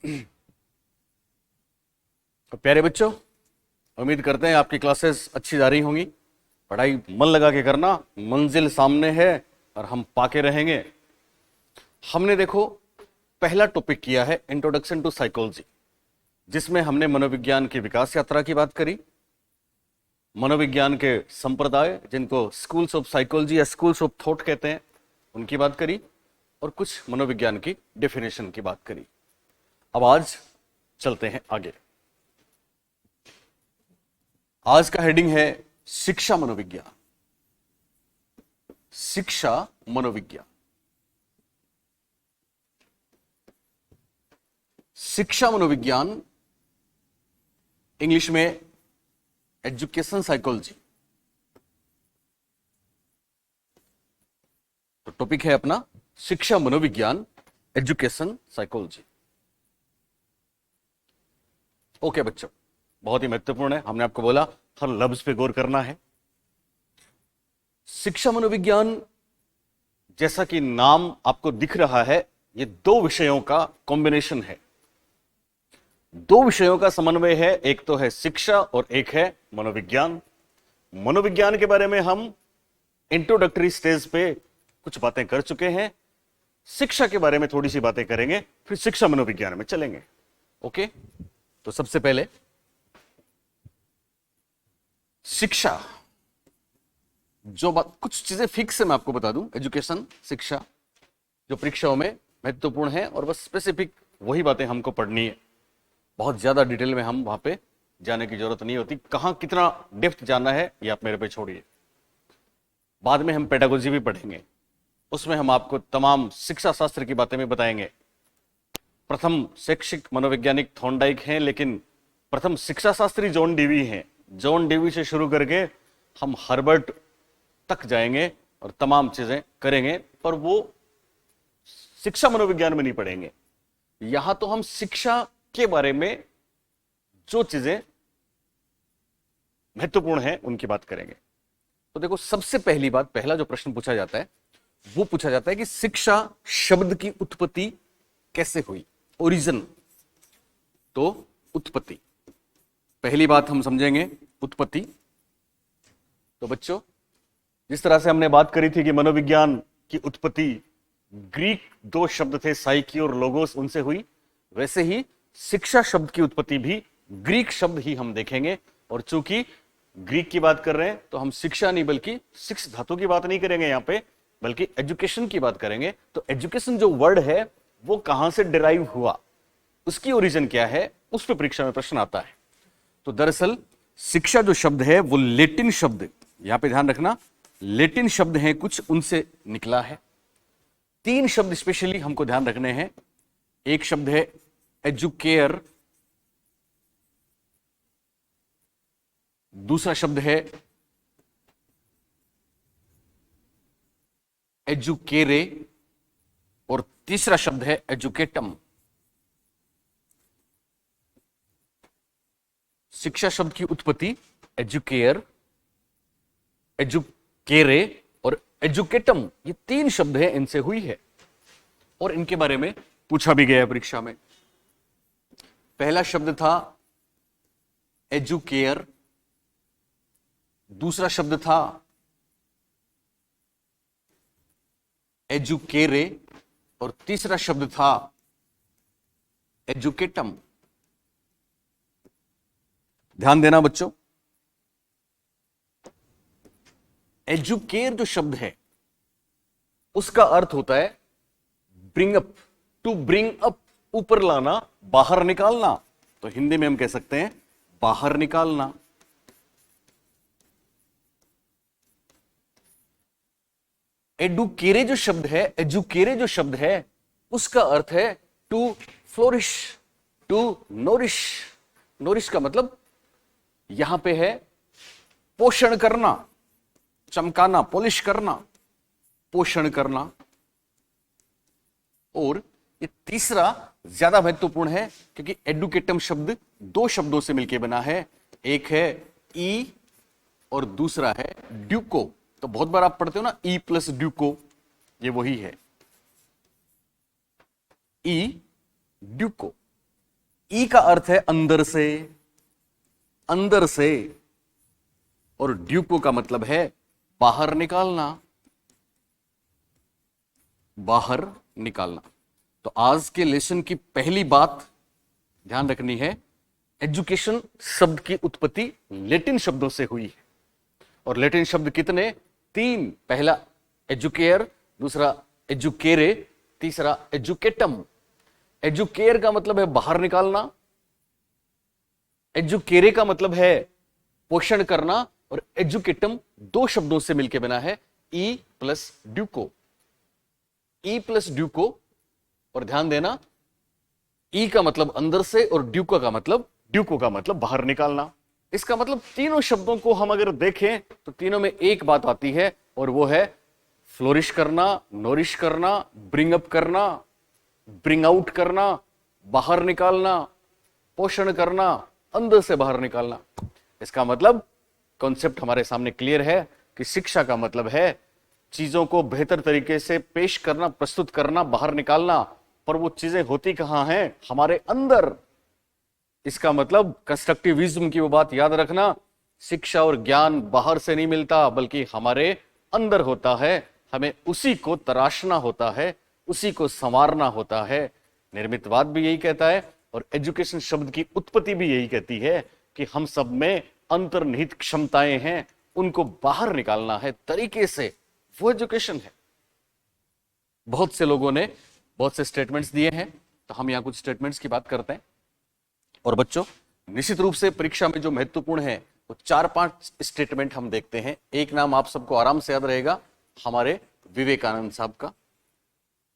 तो प्यारे बच्चों, उम्मीद करते हैं आपकी क्लासेस अच्छी जा रही होंगी। पढ़ाई मन लगा के करना, मंजिल सामने है और हम पाके रहेंगे। हमने देखो पहला टॉपिक किया है इंट्रोडक्शन टू साइकोलॉजी, जिसमें हमने मनोविज्ञान की विकास यात्रा की बात करी, मनोविज्ञान के संप्रदाय जिनको स्कूल्स ऑफ साइकोलॉजी या स्कूल्स ऑफ थॉट कहते हैं उनकी बात करी, और कुछ मनोविज्ञान की डेफिनेशन की बात करी। अब आज चलते हैं आगे। आज का हेडिंग है शिक्षा मनोविज्ञान। शिक्षा मनोविज्ञान। शिक्षा मनोविज्ञान इंग्लिश में एजुकेशन साइकोलॉजी। तो टॉपिक है अपना शिक्षा मनोविज्ञान, एजुकेशन साइकोलॉजी। ओके बच्चों, बहुत ही महत्वपूर्ण है। हमने आपको बोला हर लफ्ज पे गौर करना है। शिक्षा मनोविज्ञान, जैसा कि नाम आपको दिख रहा है, ये दो विषयों का कॉम्बिनेशन है, दो विषयों का समन्वय है। एक तो है शिक्षा और एक है मनोविज्ञान। मनोविज्ञान के बारे में हम इंट्रोडक्टरी स्टेज पे कुछ बातें कर चुके हैं, शिक्षा के बारे में थोड़ी सी बातें करेंगे, फिर शिक्षा मनोविज्ञान में चलेंगे। ओके, तो सबसे पहले शिक्षा, जो बात, कुछ चीजें फिक्स है मैं आपको बता दूं। एजुकेशन, शिक्षा जो परीक्षाओं में महत्वपूर्ण है, और बस स्पेसिफिक वही बातें हमको पढ़नी है। बहुत ज्यादा डिटेल में हम वहां पे जाने की जरूरत नहीं होती। कहां कितना डेप्थ जाना है ये आप मेरे पे छोड़िए। बाद में हम पेडागोजी भी पढ़ेंगे, उसमें हम आपको तमाम शिक्षा शास्त्र की बातें भी बताएंगे। प्रथम शैक्षिक मनोवैज्ञानिक थॉर्नडाइक हैं, लेकिन प्रथम शिक्षा शास्त्री जॉन डीवी हैं। जॉन डीवी से शुरू करके हम हर्बर्ट तक जाएंगे और तमाम चीजें करेंगे, पर वो शिक्षा मनोविज्ञान में नहीं पढ़ेंगे। यहां तो हम शिक्षा के बारे में जो चीजें महत्वपूर्ण हैं उनकी बात करेंगे। तो देखो, सबसे पहली बात, पहला जो प्रश्न पूछा जाता है वो पूछा जाता है कि शिक्षा शब्द की उत्पत्ति कैसे हुई, ओरिजिन। तो उत्पत्ति, पहली बात हम समझेंगे उत्पत्ति। तो बच्चों, जिस तरह से हमने बात करी थी कि मनोविज्ञान की उत्पत्ति ग्रीक दो शब्द थे, साइकी और लोगोस, उनसे हुई, वैसे ही शिक्षा शब्द की उत्पत्ति भी ग्रीक शब्द ही हम देखेंगे। और चूंकि ग्रीक की बात कर रहे हैं तो हम शिक्षा नहीं बल्कि शिक्ष धातु की बात नहीं करेंगे यहां पे, बल्कि एजुकेशन की बात करेंगे। तो एजुकेशन जो वर्ड है वो कहां से डिराइव हुआ, उसकी ओरिजिन क्या है, उस पर परीक्षा में प्रश्न आता है। तो दरअसल शिक्षा जो शब्द है वो लेटिन शब्द, यहां पे ध्यान रखना, लेटिन शब्द हैं कुछ, उनसे निकला है। तीन शब्द स्पेशली हमको ध्यान रखने हैं। एक शब्द है एजुकेयर, दूसरा शब्द है एजुकेरे, और तीसरा शब्द है एजुकेटम। शिक्षा शब्द की उत्पत्ति एजुकेयर, एजुकेरे और एजुकेटम, ये तीन शब्द हैं, इनसे हुई है, और इनके बारे में पूछा भी गया परीक्षा में। पहला शब्द था एजुकेयर, दूसरा शब्द था एजुकेरे, और तीसरा शब्द था एजुकेटम। ध्यान देना बच्चों, एजुकेयर जो शब्द है उसका अर्थ होता है bring up, to bring up, ऊपर लाना, बाहर निकालना। तो हिंदी में हम कह सकते हैं बाहर निकालना। एडुकेरे जो शब्द है, एजुकेरे जो शब्द है, उसका अर्थ है to flourish, to nourish. Nourish का मतलब यहां पे है पोषण करना, चमकाना, पॉलिश करना, पोषण करना। और ये तीसरा ज्यादा महत्वपूर्ण है, क्योंकि एडुकेटम शब्द दो शब्दों से मिलकर बना है। एक है ई और दूसरा है ड्यूको। तो बहुत बार आप पढ़ते हो ना, ई प्लस ड्यूको, ये वही है, ई ड्यूको। ई का अर्थ है अंदर से, अंदर से, और ड्यूको का मतलब है बाहर निकालना, बाहर निकालना। तो आज के लेसन की पहली बात ध्यान रखनी है, एजुकेशन शब्द की उत्पत्ति लैटिन शब्दों से हुई है। और लैटिन शब्द कितने? 3। पहला एजुकेयर, दूसरा एजुकेरे, तीसरा एजुकेटम। एजुकेयर का मतलब है बाहर निकालना, एजुकेरे का मतलब है पोषण करना, और एजुकेटम 2 शब्दों से मिलकर बना है, ई प्लस ड्यूको, ई प्लस ड्यूको। और ध्यान देना, ई का मतलब अंदर से और ड्यूको का मतलब बाहर निकालना। इसका मतलब तीनों शब्दों को हम अगर देखें तो तीनों में एक बात आती है, और वो है फ्लोरिश करना, नोरिश करना, ब्रिंग अप करना, ब्रिंग आउट करना, बाहर निकालना, पोषण करना, अंदर से बाहर निकालना। इसका मतलब कॉन्सेप्ट हमारे सामने क्लियर है कि शिक्षा का मतलब है चीजों को बेहतर तरीके से पेश करना, प्रस्तुत करना, बाहर निकालना। पर वो चीजें होती कहां हैं? हमारे अंदर। इसका मतलब कंस्ट्रक्टिविज्म की वो बात याद रखना, शिक्षा और ज्ञान बाहर से नहीं मिलता बल्कि हमारे अंदर होता है। हमें उसी को तराशना होता है, उसी को संवारना होता है। निर्मितवाद भी यही कहता है और एजुकेशन शब्द की उत्पत्ति भी यही कहती है कि हम सब में अंतर्निहित क्षमताएं हैं, उनको बाहर निकालना है तरीके से, वो एजुकेशन है। बहुत से लोगों ने बहुत से स्टेटमेंट्स दिए हैं, तो हम यहां कुछ स्टेटमेंट्स की बात करते हैं। और बच्चों, निश्चित रूप से परीक्षा में जो महत्वपूर्ण है वो 4-5 स्टेटमेंट हम देखते हैं। एक नाम आप सबको आराम से याद रहेगा, हमारे विवेकानंद साहब का।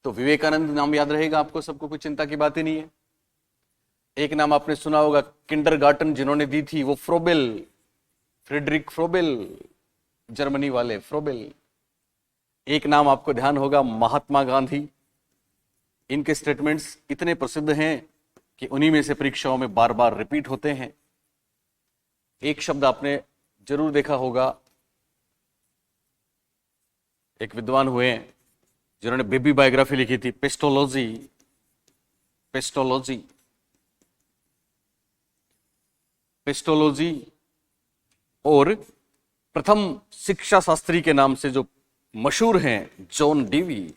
तो विवेकानंद नाम याद रहेगा आपको सबको, कोई चिंता की बात ही नहीं है। एक नाम आपने सुना होगा, किंडरगार्टन जिन्होंने दी थी, वो फ्रोबेल, फ्रेडरिक फ्रोबेल, जर्मनी वाले फ्रोबेल। एक नाम आपको ध्यान होगा, महात्मा गांधी। इनके स्टेटमेंट्स इतने प्रसिद्ध हैं कि उन्हीं में से परीक्षाओं में बार बार रिपीट होते हैं। एक शब्द आपने जरूर देखा होगा, एक विद्वान हुए हैं जिन्होंने बेबी बायोग्राफी लिखी थी, पेस्टोलॉजी। Pestology, pestology. और प्रथम शिक्षा शास्त्री के नाम से जो मशहूर हैं, जॉन डेवी।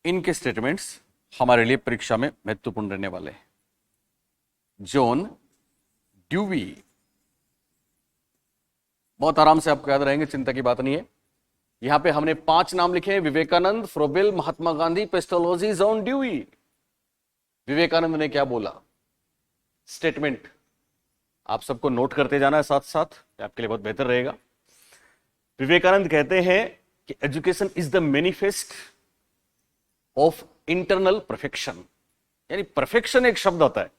इनके स्टेटमेंट्स हमारे लिए परीक्षा में महत्वपूर्ण रहने वाले हैं। जॉन ड्यूवी, बहुत आराम से आपको याद रहेंगे, चिंता की बात नहीं है। यहां पे हमने 5 नाम लिखे हैं, Vivekananda, Froebel, Mahatma Gandhi, Pestalozzi, John Dewey. Vivekananda ने क्या बोला? स्टेटमेंट आप सबको नोट करते जाना है साथ साथ, आपके लिए बहुत बेहतर रहेगा। विवेकानंद कहते हैं कि education is the manifest of internal perfection. यानी परफेक्शन एक शब्द होता है,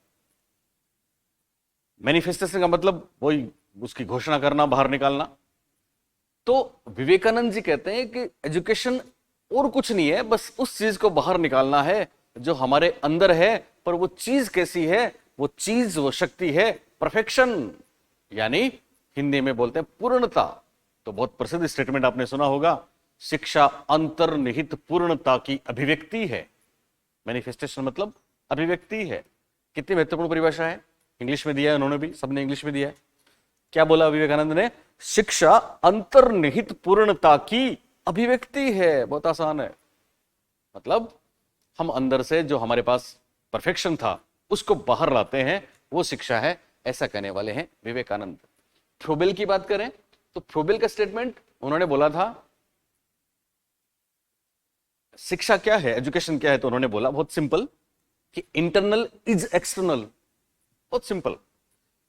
मैनिफेस्टेशन का मतलब वही उसकी घोषणा करना, बाहर निकालना। तो विवेकानंद जी कहते हैं कि एजुकेशन और कुछ नहीं है, बस उस चीज को बाहर निकालना है जो हमारे अंदर है। पर वो चीज कैसी है? वो चीज, वो शक्ति है परफेक्शन, यानी हिंदी में बोलते हैं पूर्णता। तो बहुत प्रसिद्ध स्टेटमेंट आपने सुना होगा, शिक्षा अंतर्निहित पूर्णता की अभिव्यक्ति है। मैनिफेस्टेशन मतलब अभिव्यक्ति है। कितनी महत्वपूर्ण परिभाषा है, इंग्लिश में दिया है उन्होंने भी, सबने इंग्लिश में दिया है। क्या बोला विवेकानंद ने? शिक्षा अंतर्निहित पूर्णता की अभिव्यक्ति है। बहुत आसान है, मतलब हम अंदर से जो हमारे पास परफेक्शन था उसको बाहर लाते हैं, वो शिक्षा है, ऐसा कहने वाले हैं विवेकानंद। फ्रोबेल की बात करें तो फ्रोबेल का स्टेटमेंट, उन्होंने बोला था शिक्षा क्या है, एजुकेशन क्या है, तो उन्होंने बोला बहुत सिंपल कि इंटरनल इज एक्सटर्नल। बहुत सिंपल,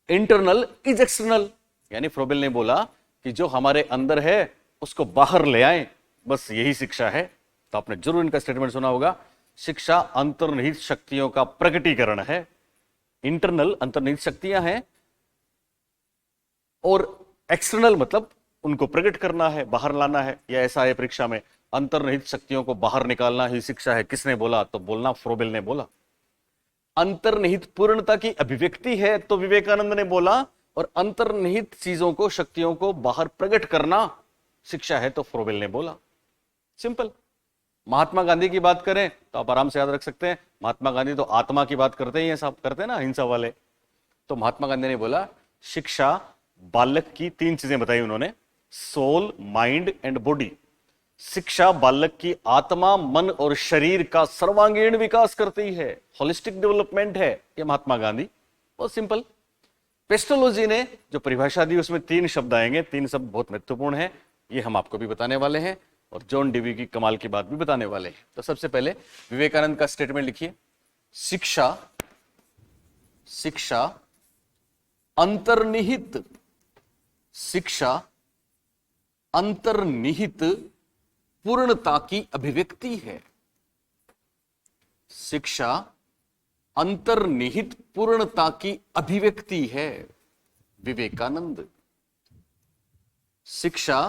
इंटरनल इज एक्सटर्नल। यानी फ्रोबेल ने बोला कि जो हमारे अंदर है उसको बाहर ले आए, बस यही शिक्षा है। तो आपने जरूर इनका स्टेटमेंट सुना होगा, शिक्षा अंतर्निहित शक्तियों का प्रकटीकरण है। इंटरनल अंतर्निहित शक्तियां हैं, और एक्सटर्नल मतलब उनको प्रकट करना है, बाहर लाना है। या ऐसा है परीक्षा में, अंतर्निहित शक्तियों को बाहर निकालना ही शिक्षा है। किसने बोला? तो बोलना फ्रोबेल ने बोला। अंतर्निहित पूर्णता की अभिव्यक्ति है तो विवेकानंद ने बोला, और अंतर्निहित चीजों को, शक्तियों को बाहर प्रकट करना शिक्षा है तो फ्रोबेल ने बोला। सिंपल। महात्मा गांधी की बात करें तो आप आराम से याद रख सकते हैं, महात्मा गांधी तो आत्मा की बात करते ही हैं, सब करते हैं ना हिंसा वाले। तो महात्मा गांधी ने बोला शिक्षा बालक की 3 चीजें बताई उन्होंने, सोल, माइंड एंड बॉडी। शिक्षा बालक की आत्मा, मन और शरीर का सर्वांगीण विकास करती है, होलिस्टिक डेवलपमेंट है। ये महात्मा गांधी, बहुत सिंपल। पेस्टोलॉजी ने जो परिभाषा दी उसमें 3 शब्द आएंगे, 3 शब्द बहुत महत्वपूर्ण है, ये हम आपको भी बताने वाले हैं और जॉन डीवी की कमाल की बात भी बताने वाले हैं। तो सबसे पहले विवेकानंद का स्टेटमेंट लिखिए, शिक्षा शिक्षा अंतर्निहित, शिक्षा अंतर्निहित पूर्णता की अभिव्यक्ति है। शिक्षा अंतर्निहित पूर्णता की अभिव्यक्ति है। विवेकानंद, शिक्षा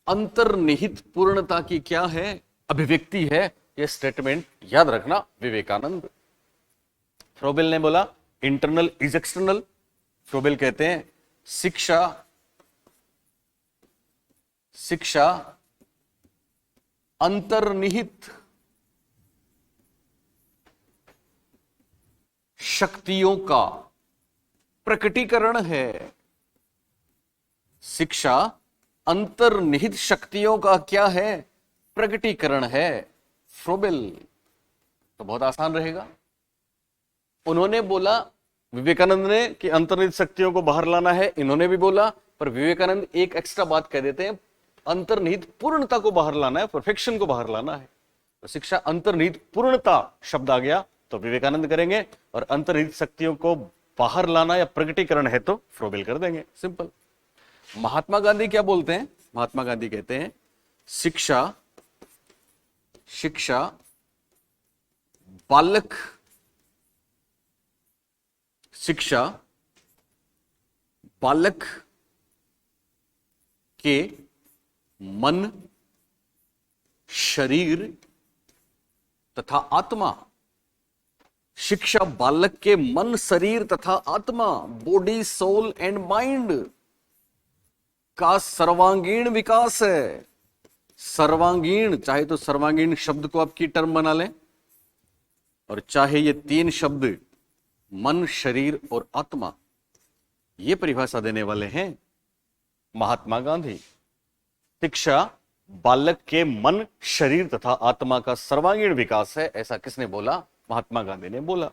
अंतर्निहित पूर्णता की क्या है? अभिव्यक्ति है। यह स्टेटमेंट याद रखना, विवेकानंद। फ्रोबेल ने बोला इंटरनल इज एक्सटर्नल। फ्रोबेल कहते हैं शिक्षा अंतर्निहित शक्तियों का प्रकटीकरण है। शिक्षा अंतर्निहित शक्तियों का क्या है? प्रकटीकरण है। फ्रोबेल तो बहुत आसान रहेगा। उन्होंने बोला, विवेकानंद ने, कि अंतर्निहित शक्तियों को बाहर लाना है, इन्होंने भी बोला, पर विवेकानंद एक एक्स्ट्रा बात कह देते हैं, अंतर्निहित पूर्णता को बाहर लाना है, परफेक्शन को बाहर लाना है। तो शिक्षा अंतर्निहित पूर्णता शब्द आ गया तो विवेकानंद करेंगे, और अंतर्निहित शक्तियों को बाहर लाना या प्रकटीकरण है तो फ्रोबेल कर देंगे। सिंपल। महात्मा गांधी क्या बोलते हैं? महात्मा गांधी कहते हैं शिक्षा बालक के मन, शरीर तथा आत्मा। शिक्षा बालक के मन, शरीर तथा आत्मा, बॉडी, सोल एंड माइंड का सर्वांगीण विकास है। सर्वांगीण, चाहे तो सर्वांगीण शब्द को आपकी टर्म बना लें, और चाहे ये 3 शब्द मन, शरीर और आत्मा, ये परिभाषा देने वाले हैं महात्मा गांधी। शिक्षा बालक के मन, शरीर तथा आत्मा का सर्वांगीण विकास है। ऐसा किसने बोला? महात्मा गांधी ने बोला।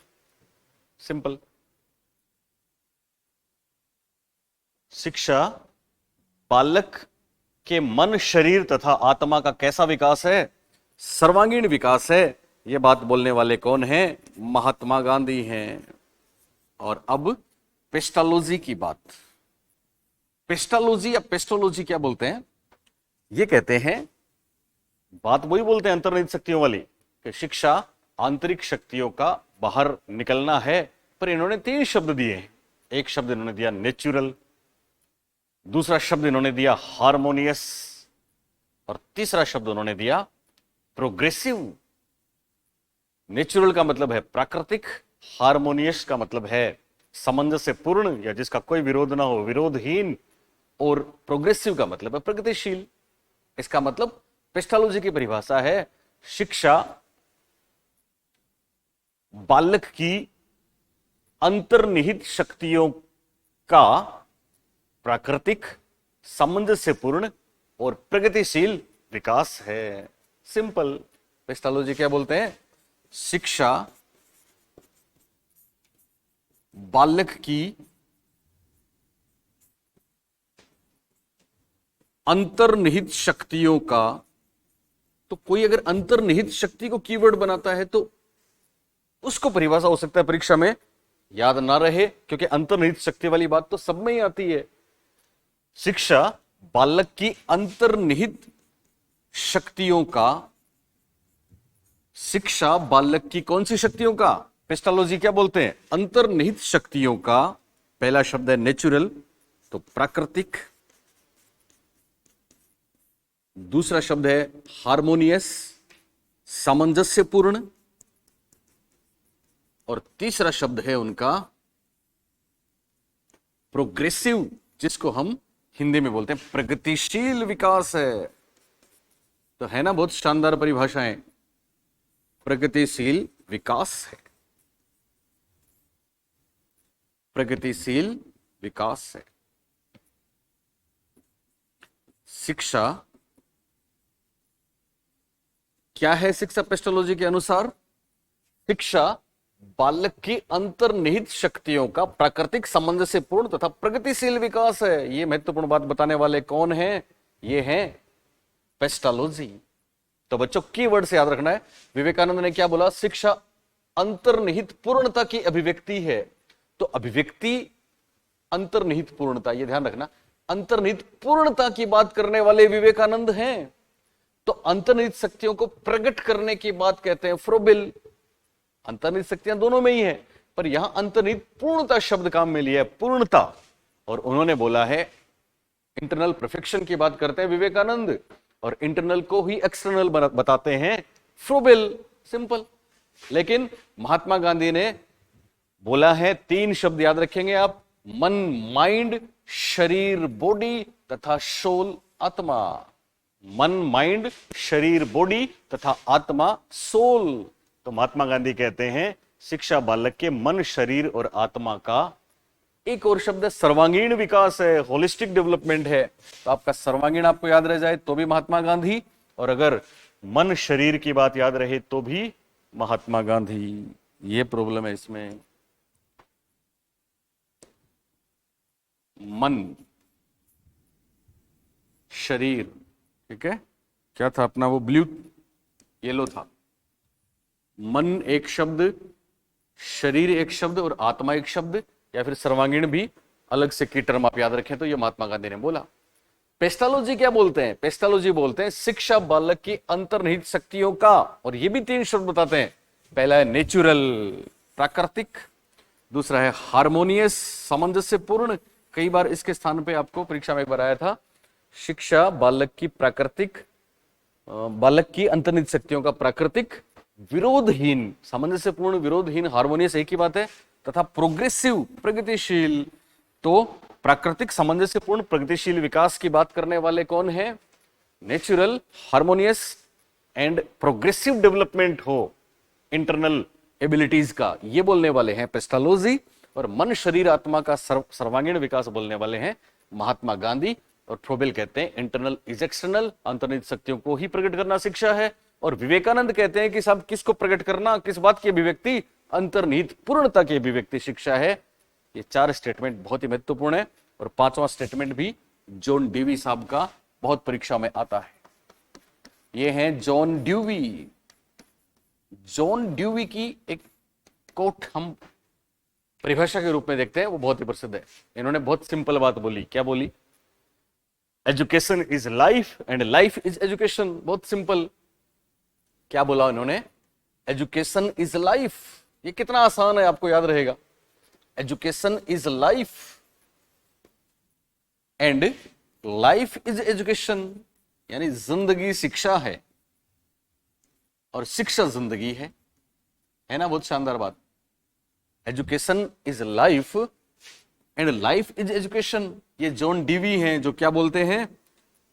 सिंपल। शिक्षा बालक के मन, शरीर तथा आत्मा का कैसा विकास है? सर्वांगीण विकास है। यह बात बोलने वाले कौन हैं? महात्मा गांधी हैं। और अब पेस्टोलॉजी की बात। पेस्टोलॉजी या पेस्टोलॉजी क्या बोलते हैं? ये कहते हैं, बात वही बोलते हैं अंतर्निहित शक्तियों वाली, कि शिक्षा आंतरिक शक्तियों का बाहर निकलना है, पर इन्होंने 3 शब्द दिए हैं। एक शब्द इन्होंने दिया नेचुरल, दूसरा शब्द इन्होंने दिया हार्मोनियस, और तीसरा शब्द उन्होंने दिया प्रोग्रेसिव। नेचुरल का मतलब है प्राकृतिक, हार्मोनियस का मतलब है सामंजस्यपूर्ण या जिसका कोई विरोध ना हो, विरोधहीन, और प्रोग्रेसिव का मतलब है प्रगतिशील। इसका मतलब पेस्टोलॉजी की परिभाषा है, शिक्षा बालक की अंतर्निहित शक्तियों का प्राकृतिक, सामंजस्यपूर्ण और प्रगतिशील विकास है। सिंपल। पेस्टोलॉजी क्या बोलते हैं? शिक्षा बालक की अंतर्निहित शक्तियों का, तो कोई अगर अंतर्निहित शक्ति को कीवर्ड बनाता है तो उसको परिभाषा हो सकता है परीक्षा में याद ना रहे, क्योंकि अंतर्निहित शक्ति वाली बात तो सब में ही आती है। शिक्षा बालक की अंतर्निहित शक्तियों का, शिक्षा बालक की कौन सी शक्तियों का? पेस्टोलॉजी क्या बोलते हैं? अंतर्निहित शक्तियों का। पहला शब्द है नेचुरल, तो प्राकृतिक। दूसरा शब्द है हार्मोनियस, सामंजस्यपूर्ण, और तीसरा शब्द है उनका प्रोग्रेसिव, जिसको हम हिंदी में बोलते हैं प्रगतिशील विकास है। तो है ना बहुत शानदार परिभाषाएं। प्रगतिशील विकास है, प्रगतिशील विकास है। शिक्षा क्या है? शिक्षा पेस्टोलॉजी के अनुसार शिक्षा बालक की अंतर्निहित शक्तियों का प्राकृतिक सामंजस्यपूर्ण तथा प्रगतिशील विकास है। ये महत्वपूर्ण बात बताने वाले कौन है? ये है पेस्टोलॉजी। तो बच्चों की वर्ड से याद रखना है, विवेकानंद ने क्या बोला? शिक्षा अंतर्निहित पूर्णता की अभिव्यक्ति है। तो अभिव्यक्ति अंतर्निहित पूर्णता, ये ध्यान रखना, अंतर्निहित पूर्णता की बात करने वाले विवेकानंद हैं। तो अंतर्निहित शक्तियों को प्रकट करने की बात कहते हैं फ्रोबेल। अंतर्निहित शक्तियां दोनों में ही है, पर यहां अंतर्निहित पूर्णता शब्द काम में लिया है, पूर्णता। और उन्होंने बोला है इंटरनल परफेक्शन की बात करते हैं विवेकानंद, और इंटरनल को ही एक्सटर्नल बताते हैं फ्रोबेल। सिंपल। लेकिन महात्मा गांधी ने बोला है, तीन शब्द याद रखेंगे आप, मन माइंड, शरीर बॉडी तथा सोल आत्मा। मन माइंड, शरीर बॉडी तथा आत्मा सोल। तो महात्मा गांधी कहते हैं शिक्षा बालक के मन, शरीर और आत्मा का एक और शब्द है सर्वांगीण विकास है, होलिस्टिक डेवलपमेंट है। तो आपका सर्वांगीण आपको याद रह जाए तो भी महात्मा गांधी, और अगर मन शरीर की बात याद रहे तो भी महात्मा गांधी। ये प्रॉब्लम है इसमें। मन, शरीर, ठीक है, क्या था अपना वो ब्लू येलो था। मन एक शब्द, शरीर एक शब्द और आत्मा एक शब्द, या फिर सर्वांगीण भी अलग से की टर्म आप याद रखें तो ये महात्मा गांधी ने बोला। पेस्टोलॉजी क्या बोलते हैं? पेस्टोलॉजी बोलते हैं शिक्षा बालक की अंतर्निहित शक्तियों का, और ये भी तीन शब्द बताते हैं। पहला है नेचुरल, प्राकृतिक। दूसरा है हार्मोनियस, सामंजस्यपूर्ण। कई बार इसके स्थान पे आपको परीक्षा में एक बार आया था, शिक्षा बालक की प्राकृतिक, बालक की अंतर्निहित शक्तियों का प्राकृतिक, विरोधहीन, सामंजस्यपूर्ण, विरोधहीन, हार्मोनियस एक ही बात है, तथा प्रोग्रेसिव, प्रगतिशील। तो प्राकृतिक, सामंजस्यपूर्ण, प्रगतिशील विकास की बात करने वाले कौन है? Natural, harmonious and progressive development हो इंटरनल एबिलिटीज का, ये बोलने वाले हैं पेस्टोलॉजी। और मन, शरीर, आत्मा का सर्वांगीण विकास बोलने वाले हैं महात्मा गांधी। और फ्रोबेल कहते हैं इंटरनल इज एक्सटर्नल, अंतर्निहित शक्तियों को ही प्रकट करना शिक्षा है। और विवेकानंद कहते हैं कि साहब किसको प्रकट करना, किस बात की अभिव्यक्ति? अंतर्निहित पूर्णता की अभिव्यक्ति शिक्षा है। ये चार स्टेटमेंट बहुत ही महत्वपूर्ण है। और पांचवा स्टेटमेंट भी जॉन ड्यूवी साहब का बहुत परीक्षा में आता है। ये है जॉन ड्यूवी। जॉन ड्यूवी की एक कोट हम परिभाषा के रूप में देखते हैं, वो बहुत ही प्रसिद्ध है। इन्होंने बहुत सिंपल बात बोली। क्या बोली? Education is life and life is education. बहुत सिंपल। क्या बोला इन्होंने? Education is life. ये कितना आसान है, आपको याद रहेगा। Education is life and life is education, यानी जिंदगी शिक्षा है और शिक्षा जिंदगी है ना? बहुत शानदार बात। Education is life and life is education. ये जॉन डीवी हैं जो क्या बोलते हैं?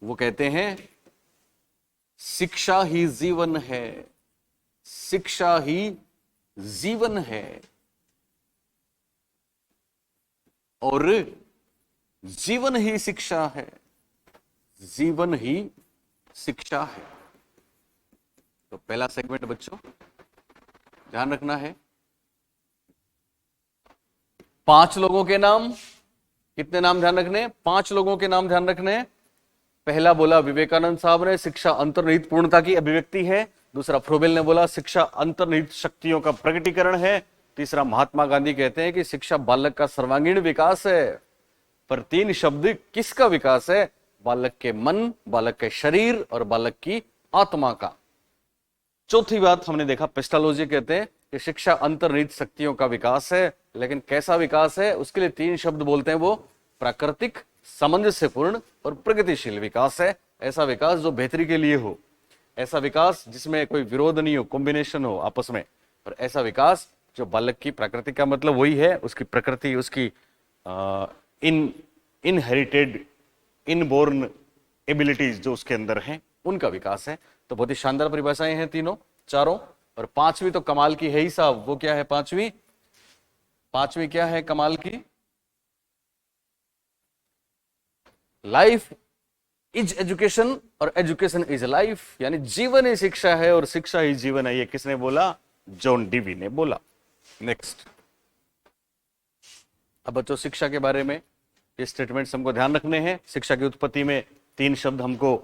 वो कहते हैं शिक्षा ही जीवन है, शिक्षा ही जीवन है और जीवन ही शिक्षा है, जीवन ही शिक्षा है। तो पहला सेगमेंट बच्चों ध्यान रखना है, 5 लोगों के नाम। कितने नाम ध्यान रखने? 5 लोगों के नाम ध्यान रखने। पहला बोला विवेकानंद साहब ने शिक्षा अंतर्निहित पूर्णता की अभिव्यक्ति है। दूसरा फ्रोबेल ने बोला शिक्षा अंतर्निहित शक्तियों का प्रकटीकरण है। तीसरा महात्मा गांधी कहते हैं कि शिक्षा बालक का सर्वांगीण विकास है। पर 3 शब्द किसका विकास है? बालक के मन, बालक के शरीर और बालक की आत्मा का। चौथी बात हमने देखा, पेस्टोलॉजी कहते हैं कि शिक्षा अंतर्निहित शक्तियों का विकास है, लेकिन कैसा विकास है? उसके लिए 3 शब्द बोलते हैं, वो प्राकृतिक, सामंजस्यपूर्ण और प्रगतिशील विकास है। ऐसा विकास जो बेहतरी के लिए हो, ऐसा विकास जिसमें कोई विरोध नहीं हो, कॉम्बिनेशन हो आपस में, और ऐसा विकास जो बालक की प्राकृतिक का मतलब वही है, उसकी प्रकृति, उसकी इनहेरिटेड, इनबोर्न एबिलिटीज जो उसके अंदर हैं, उनका विकास है। तो बहुत ही शानदार परिभाषाएं हैं तीनों चारों। और पांचवी तो कमाल की है ही साहब, वो क्या है पांचवी? पांचवी क्या है कमाल की? लाइफ इज एजुकेशन और एजुकेशन इज लाइफ, यानी जीवन ही शिक्षा है और शिक्षा ही जीवन है। ये किसने बोला? जॉन डीवी ने बोला। नेक्स्ट, अब बच्चों शिक्षा के बारे में ये स्टेटमेंट्स हमको ध्यान रखने हैं। शिक्षा की उत्पत्ति में 3 शब्द हमको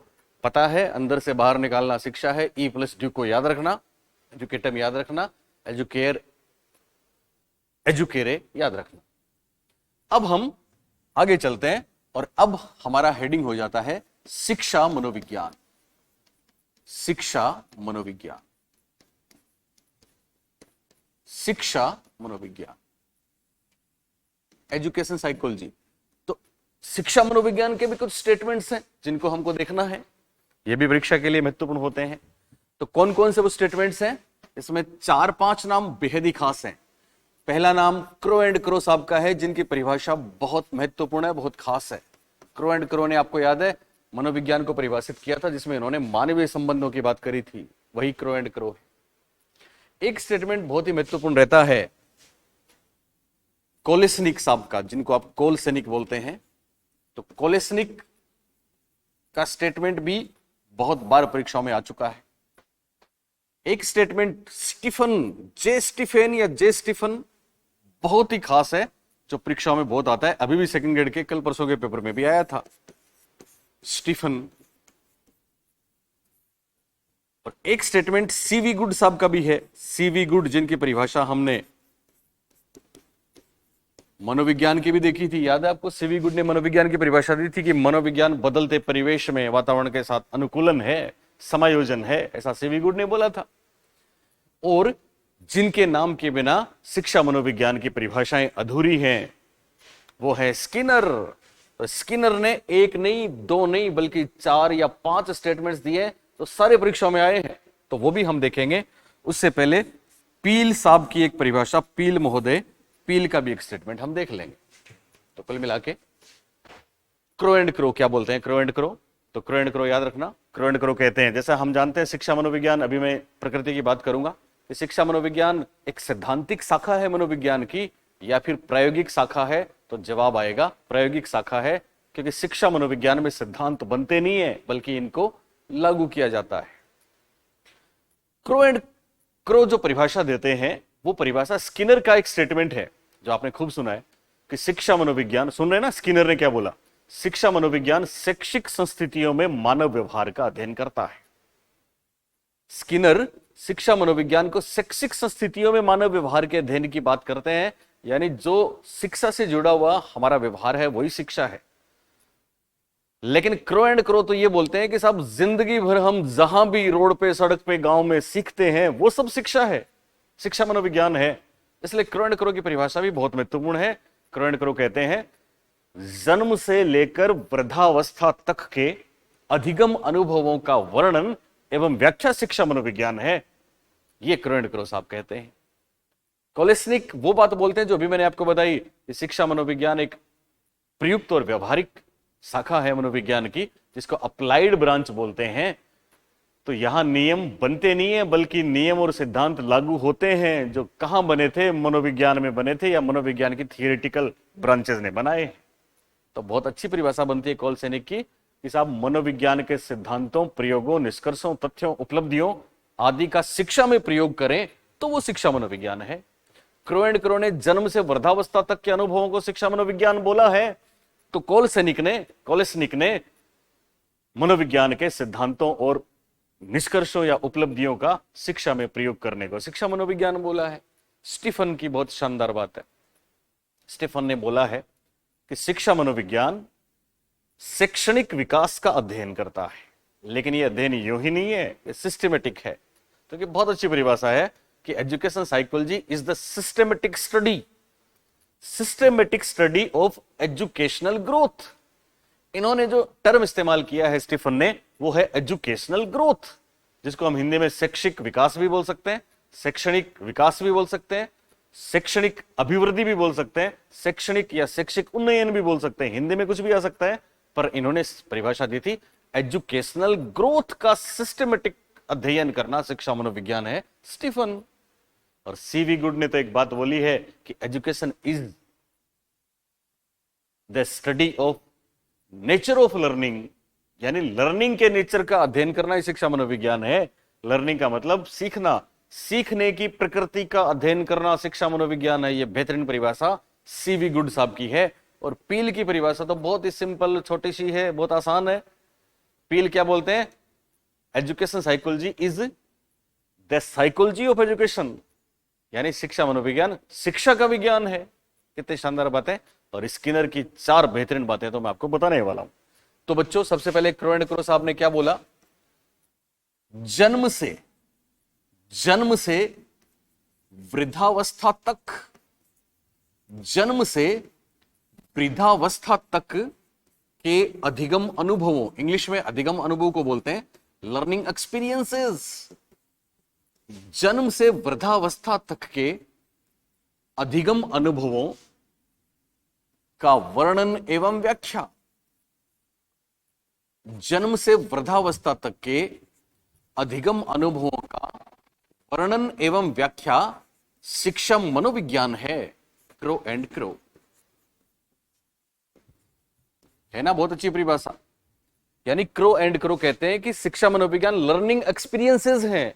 पता है, अंदर से बाहर निकालना शिक्षा है। ई प्लस ड्यू को याद रखना, एजुकेटम याद रखना, एजुकेयर एजुकेरे याद रखना। अब हम आगे चलते हैं और अब हमारा हेडिंग हो जाता है शिक्षा मनोविज्ञान। शिक्षा मनोविज्ञान, शिक्षा मनोविज्ञान, एजुकेशन साइकोलॉजी। तो शिक्षा मनोविज्ञान के भी कुछ स्टेटमेंट्स हैं जिनको हमको देखना है, ये भी परीक्षा के लिए महत्वपूर्ण होते हैं। तो कौन कौन से वो स्टेटमेंट्स हैं? इसमें 4-5 नाम बेहद ही खास हैं। पहला नाम क्रो एंड क्रो साहब का है, जिनकी परिभाषा बहुत महत्वपूर्ण है, बहुत खास है। क्रो एंड क्रो ने आपको याद है मनोविज्ञान को परिभाषित किया था, जिसमें इन्होंने मानवीय संबंधों की बात करी थी, वही क्रो एंड क्रो है। एक स्टेटमेंट बहुत ही महत्वपूर्ण रहता है कोलेसनिक साहब का, जिनको आप कोलसेनिक बोलते हैं। तो कोलेसनिक का स्टेटमेंट भी बहुत बार परीक्षाओं में आ चुका है। एक स्टेटमेंट स्टीफन, जे स्टीफन या जे स्टीफन, बहुत ही खास है, जो परीक्षाओं में बहुत आता है। अभी भी सेकंड ग्रेड के कल परसों के पेपर में भी आया था स्टीफन। और एक स्टेटमेंट सीवी गुड साहब का भी है, सीवी गुड, जिनकी परिभाषा हमने मनोविज्ञान की भी देखी थी। याद है आपको? सीवी गुड ने मनोविज्ञान की परिभाषा दी थी कि मनोविज्ञान बदलते परिवेश में वातावरण के साथ अनुकूलन है, समायोजन है, ऐसा सीवी गुड ने बोला था। और जिनके नाम के बिना शिक्षा मनोविज्ञान की परिभाषाएं अधूरी हैं, वो है स्किनर। तो स्किनर ने 1 नहीं 2 नहीं बल्कि 4 या 5 स्टेटमेंट्स दिए, तो सारे परीक्षाओं में आए हैं, तो वो भी हम देखेंगे। उससे पहले पील साहब की एक परिभाषा, पील महोदय, पील का भी एक स्टेटमेंट हम देख लेंगे। तो कुल मिला के क्रो एंड क्रो क्या बोलते हैं? क्रो एंड क्रो, तो क्रो एंड क्रो याद रखना। क्रो एंड क्रो कहते हैं, जैसा हम जानते हैं शिक्षा मनोविज्ञान, अभी मैं प्रकृति की बात करूंगा, कि शिक्षा मनोविज्ञान एक सैद्धांतिक शाखा है मनोविज्ञान की या फिर प्रायोगिक शाखा है? तो जवाब आएगा प्रायोगिक शाखा है, क्योंकि शिक्षा मनोविज्ञान में सिद्धांत बनते नहीं है बल्कि इनको लागू किया जाता है। क्रो एंड क्रो जो परिभाषा देते हैं, वो परिभाषा स्किनर का एक स्टेटमेंट है, जो आपने खूब सुना है कि शिक्षा मनोविज्ञान, सुन रहे ना स्किनर ने क्या बोला? शिक्षा मनोविज्ञान शैक्षिक संस्थितियों में मानव व्यवहार का अध्ययन करता है। स्किनर शिक्षा मनोविज्ञान को शैक्षिक संस्थितियों में मानव व्यवहार के अध्ययन की बात करते हैं, यानी जो शिक्षा से जुड़ा हुआ हमारा व्यवहार है वही शिक्षा है। लेकिन क्रो एंड क्रो तो ये बोलते हैं कि साहब जिंदगी भर हम जहां भी रोड पे, सड़क पे, गांव में सीखते हैं, वो सब शिक्षा है, शिक्षा मनोविज्ञान है। इसलिए क्रो एंड क्रो की परिभाषा भी बहुत महत्वपूर्ण है। क्रो एंड क्रो कहते हैं जन्म से लेकर वृद्धावस्था तक के अधिगम अनुभवों का वर्णन एवं व्याख्या शिक्षा मनोविज्ञान है, ये क्रो एंड क्रो साहब कहते हैं। कोलेसनिक वो बात बोलते हैं जो अभी मैंने आपको बताई कि शिक्षा मनोविज्ञान एक प्रयुक्त और व्यवहारिक शाखा है मनोविज्ञान की, जिसको अप्लाइड ब्रांच बोलते हैं। तो यहां नियम बनते नहीं है बल्कि नियम और सिद्धांत लागू होते हैं, जो कहां बने थे? मनोविज्ञान में बने थे या मनोविज्ञान की थियोरेटिकल ब्रांचेस ने बनाए। तो बहुत अच्छी परिभाषा बनती है कोलसेनिक की कि साहब मनोविज्ञान के सिद्धांतों, प्रयोगों, निष्कर्षों, तथ्यों, उपलब्धियों आदि का शिक्षा में प्रयोग करें तो वो शिक्षा मनोविज्ञान है। क्रो एंड क्रो ने जन्म से वृद्धावस्था तक के अनुभवों को शिक्षा मनोविज्ञान बोला है, तो कोलेसनिक ने मनोविज्ञान के सिद्धांतों और निष्कर्षों या उपलब्धियों का शिक्षा में प्रयोग करने को शिक्षा मनोविज्ञान बोला है। स्टीफन की बहुत शानदार बात है, स्टीफन ने बोला है कि शिक्षा मनोविज्ञान शैक्षणिक विकास का अध्ययन करता है, लेकिन यह अध्ययन यूं ही नहीं है, यह सिस्टमेटिक है। तो कि बहुत अच्छी परिभाषा है कि education psychology is the systematic study of educational growth. इन्होंने जो टर्म इस्तेमाल किया है स्टीफन ने, वो है एजुकेशनल ग्रोथ, जिसको हम हिंदी में शैक्षिक विकास भी बोल सकते हैं, शैक्षणिक विकास भी बोल सकते हैं, शैक्षणिक अभिवृद्धि भी बोल सकते हैं, शैक्षणिक या शैक्षिक उन्नयन भी बोल सकते हैं। हिंदी में कुछ भी आ सकता है, पर इन्होंने परिभाषा दी थी एजुकेशनल ग्रोथ का सिस्टमेटिक अध्ययन करना शिक्षा मनोविज्ञान है स्टीफन। और सीवी गुड ने तो एक बात बोली है कि education is the study of nature of learning, यानी लर्निंग के नेचर का अध्ययन करना ही शिक्षा मनोविज्ञान है। लर्निंग का मतलब सीखना, सीखने की प्रकृति का अध्ययन करना शिक्षा मनोविज्ञान है। यह बेहतरीन परिभाषा सीवी गुड साहब की है। और पील की परिभाषा तो बहुत ही सिंपल, छोटी सी है, बहुत आसान है। पील क्या बोलते हैं? Education psychology is the psychology of education, यानी शिक्षा मनोविज्ञान शिक्षा का विज्ञान है। कितनी शानदार बातें। और स्किनर की 4 बेहतरीन बातें तो मैं आपको बताने वाला हूं। तो बच्चों, सबसे पहले क्रो एंड क्रो साहब ने क्या बोला? जन्म से वृद्धावस्था तक, जन्म से वृद्धावस्था तक के अधिगम अनुभवों, इंग्लिश में अधिगम अनुभव को बोलते हैं लर्निंग एक्सपीरियंसेस। जन्म से वृद्धावस्था तक के अधिगम अनुभवों का वर्णन एवं व्याख्या, जन्म से वृद्धावस्था तक के अधिगम अनुभवों का वर्णन एवं व्याख्या शिक्षा मनोविज्ञान है। क्रो एंड क्रो है ना, बहुत अच्छी परिभाषा। यानी क्रो एंड क्रो कहते हैं कि शिक्षा मनोविज्ञान लर्निंग एक्सपीरियंसेस हैं,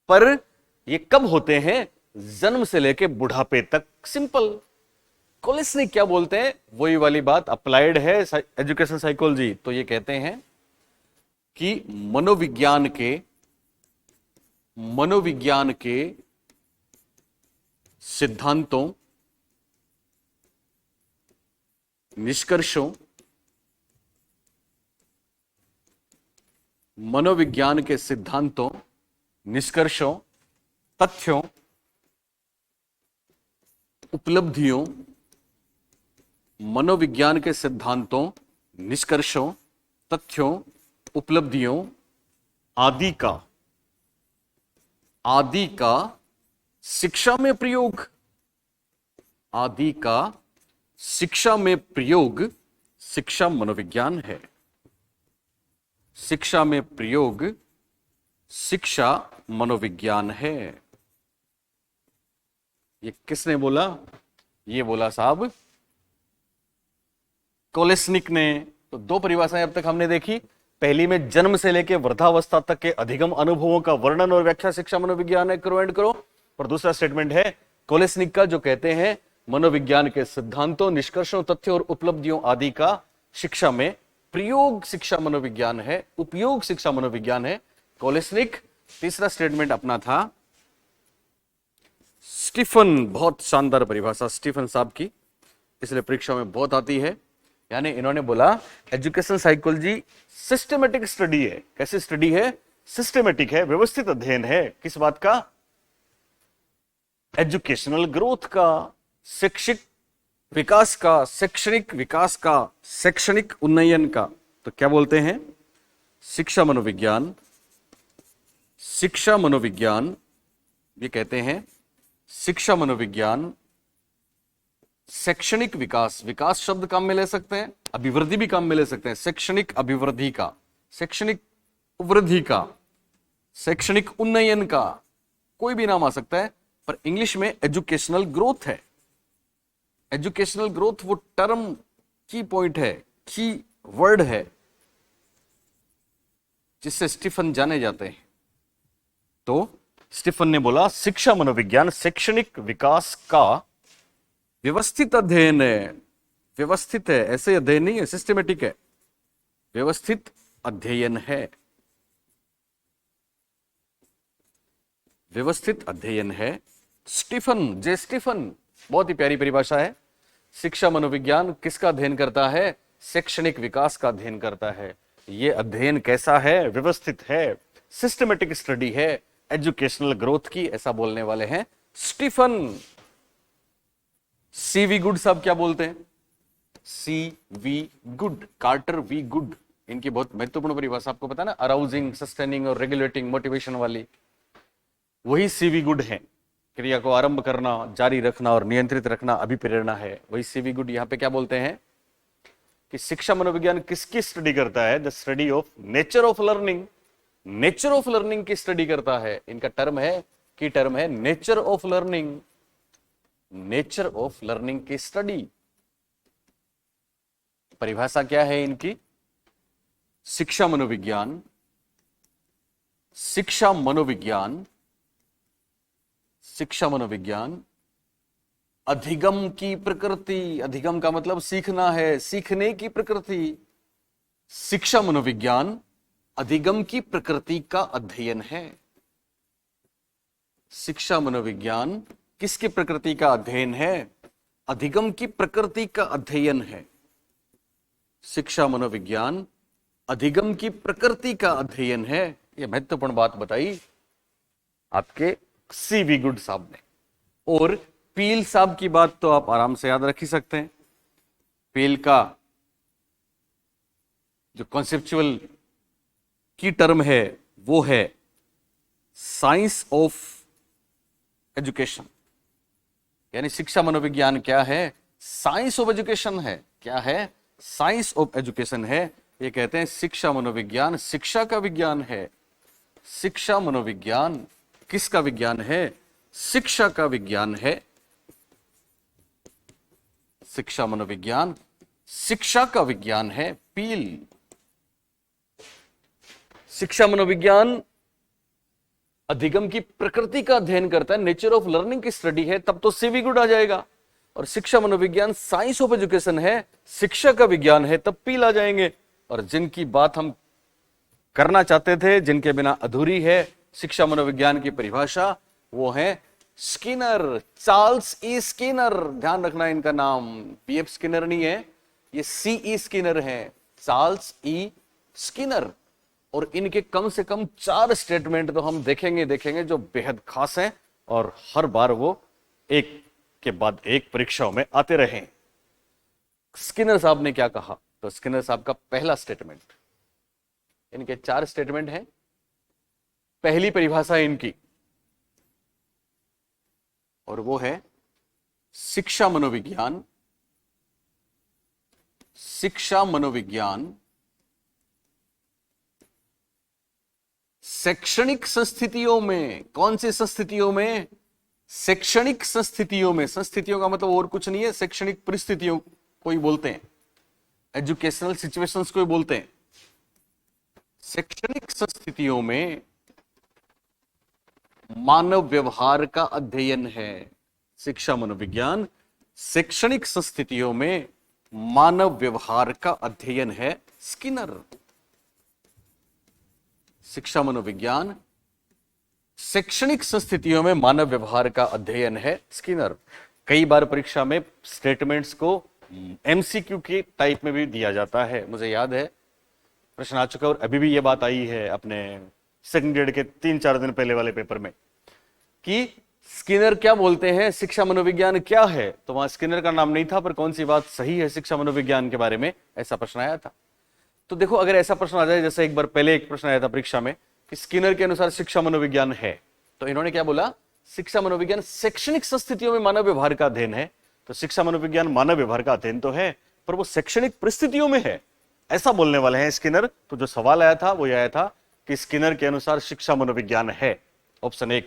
पर ये कब होते हैं? जन्म से लेके बुढ़ापे तक। सिंपल। कोलिसनिक क्या बोलते हैं? वही वाली बात, अप्लाइड है एजुकेशन साइकोलॉजी। तो ये कहते हैं कि मनोविज्ञान के सिद्धांतों, निष्कर्षों, मनोविज्ञान के सिद्धांतों, निष्कर्षों, तथ्यों, उपलब्धियों, मनोविज्ञान के सिद्धांतों, निष्कर्षों, तथ्यों, उपलब्धियों आदि का शिक्षा में प्रयोग, आदि का शिक्षा में प्रयोग शिक्षा मनोविज्ञान है। शिक्षा में प्रयोग शिक्षा मनोविज्ञान है। ये किसने बोला? ये बोला साहब कोलेस्निक ने। तो 2 परिभाषाएं अब तक हमने देखी। पहली में जन्म से लेकर वृद्धावस्था तक के अधिगम अनुभवों का वर्णन और व्याख्या शिक्षा मनोविज्ञान है, क्रो एंड क्रो। और दूसरा स्टेटमेंट है कोलेस्निक का, जो कहते हैं मनोविज्ञान के सिद्धांतों, निष्कर्षों, तथ्यों और उपलब्धियों आदि का शिक्षा में प्रयोग शिक्षा मनोविज्ञान है, उपयोग शिक्षा मनोविज्ञान है। कोलेस्निक। तीसरा स्टेटमेंट अपना था स्टीफन। बहुत शानदार परिभाषा स्टीफन साहब की, इसलिए परीक्षा में बहुत आती है। यानी इन्होंने बोला एजुकेशन साइकोलॉजी सिस्टमेटिक स्टडी है। कैसी स्टडी है? सिस्टमेटिक है, व्यवस्थित अध्ययन है। किस बात का? एजुकेशनल ग्रोथ का, शैक्षिक विकास का, शैक्षणिक विकास का, शैक्षणिक उन्नयन का। तो क्या बोलते हैं? शिक्षा मनोविज्ञान ये कहते हैं शिक्षा मनोविज्ञान शैक्षणिक विकास, विकास शब्द काम में ले सकते हैं, अभिवृद्धि भी काम में ले सकते हैं। शैक्षणिक अभिवृद्धि का, शैक्षणिक वृद्धि का, शैक्षणिक उन्नयन का, कोई भी नाम आ सकता है, पर इंग्लिश में एजुकेशनल ग्रोथ है। एजुकेशनल ग्रोथ वो टर्म की पॉइंट है, की वर्ड है, जिससे स्टीफन जाने जाते हैं। तो स्टीफन ने बोला शिक्षा मनोविज्ञान शैक्षणिक विकास का व्यवस्थित अध्ययन है। व्यवस्थित है, ऐसे अध्ययन नहीं है, सिस्टमेटिक है, व्यवस्थित अध्ययन है, व्यवस्थित अध्ययन है। स्टीफन, जे स्टीफन, बहुत ही प्यारी परिभाषा है। शिक्षा मनोविज्ञान किसका अध्ययन करता है? शैक्षणिक विकास का अध्ययन करता है। यह अध्ययन कैसा है? व्यवस्थित है, सिस्टमेटिक स्टडी है एजुकेशनल ग्रोथ की, ऐसा बोलने वाले हैं स्टीफन। सीवी गुड साहब क्या बोलते हैं? CV Good, Carter V Good, इनकी बहुत महत्वपूर्ण परिभाषा आपको पता है ना, अराउजिंग, सस्टेनिंग और रेगुलेटिंग, मोटिवेशन वाली, वही सीवी गुड है। क्रिया को आरंभ करना, जारी रखना और नियंत्रित रखना अभिप्रेरणा है, वही सीवी गुड। यहां पे क्या बोलते हैं? कि शिक्षा मनोविज्ञान किसकी स्टडी करता है? The study of nature of learning. Nature of learning की स्टडी करता है। इनका टर्म है, की टर्म है nature of learning. Nature of learning की स्टडी। परिभाषा क्या है इनकी? शिक्षा मनोविज्ञान, शिक्षा मनोविज्ञान, शिक्षा मनोविज्ञान अधिगम की प्रकृति। अधिगम का मतलब सीखना है, सीखने की प्रकृति। शिक्षा मनोविज्ञान अधिगम की प्रकृति का अध्ययन है। शिक्षा मनोविज्ञान किसकी प्रकृति का अध्ययन है? अधिगम की प्रकृति का अध्ययन है। शिक्षा मनोविज्ञान अधिगम की प्रकृति का अध्ययन है। यह महत्वपूर्ण बात बताई आपके सीवी गुड साहब ने। और पील साहब की बात तो आप आराम से याद रख ही सकते हैं। पील का जो कॉन्सेप्चुअल की टर्म है वो है साइंस ऑफ एजुकेशन। यानी शिक्षा मनोविज्ञान क्या है? साइंस ऑफ एजुकेशन है। क्या है? साइंस ऑफ एजुकेशन है। ये कहते हैं शिक्षा मनोविज्ञान शिक्षा का विज्ञान है। शिक्षा मनोविज्ञान किसका विज्ञान है? शिक्षा का विज्ञान है। शिक्षा मनोविज्ञान शिक्षा का विज्ञान है। पील। शिक्षा मनोविज्ञान अधिगम की प्रकृति का अध्ययन करता है, नेचर ऑफ लर्निंग की स्टडी है, तब तो सीवी गुड आ जाएगा। और शिक्षा मनोविज्ञान साइंस ऑफ एजुकेशन है, शिक्षा का विज्ञान है, तब पील आ जाएंगे। और जिनकी बात हम करना चाहते थे, जिनके बिना अधूरी है शिक्षा मनोविज्ञान की परिभाषा, वो है स्किनर, चार्ल्स ई स्किनर। ध्यान रखना इनका नाम पीएफ स्किनर नहीं है, ये सीई स्किनर है, चार्ल्स ई स्किनर। और इनके कम से कम 4 स्टेटमेंट तो हम देखेंगे जो बेहद खास हैं और हर बार वो एक के बाद एक परीक्षाओं में आते रहे। स्किनर साहब ने क्या कहा? तो स्किनर साहब का पहला स्टेटमेंट, इनके 4 स्टेटमेंट हैं। पहली परिभाषा इनकी, और वो है शिक्षा मनोविज्ञान। शिक्षा मनोविज्ञान शैक्षणिक संस्थितियों में। कौन सी संस्थितियों में? शैक्षणिक संस्थितियों में। संस्थितियों का मतलब और कुछ नहीं है, शैक्षणिक परिस्थितियों को ही बोलते हैं, एजुकेशनल सिचुएशंस को ही बोलते हैं। शैक्षणिक संस्थितियों में मानव व्यवहार का अध्ययन है। शिक्षा मनोविज्ञान शैक्षणिक संस्थितियों में मानव व्यवहार का अध्ययन है। स्किनर। शिक्षा मनोविज्ञान शैक्षणिक संस्थितियों में मानव व्यवहार का अध्ययन है। स्किनर। कई बार परीक्षा में स्टेटमेंट्स को एमसीक्यू के टाइप में भी दिया जाता है। मुझे याद है प्रश्न आ चुका, और अभी भी ये बात आई है अपने सेकंड ग्रेड के 3-4 दिन पहले वाले पेपर में कि स्किनर क्या बोलते हैं, शिक्षा मनोविज्ञान क्या है। तो वहां स्किनर का नाम नहीं था, पर कौन सी बात सही है शिक्षा मनोविज्ञान के बारे में, ऐसा प्रश्न आया था। तो देखो, अगर ऐसा प्रश्न आ जाए, जैसे एक बार पहले एक प्रश्न आया था परीक्षा में कि स्किनर के अनुसार शिक्षा मनोविज्ञान है, तो इन्होंने क्या बोला? शिक्षा मनोविज्ञान शैक्षणिक संस्थितियों में मानव व्यवहार का अध्ययन है। तो शिक्षा मनोविज्ञान मानव व्यवहार का अध्ययन तो है, पर वो शैक्षणिक परिस्थितियों में है, ऐसा बोलने वाले हैं स्किनर। तो जो सवाल आया था वो आया था कि स्किनर के अनुसार शिक्षा मनोविज्ञान है। ऑप्शन 1,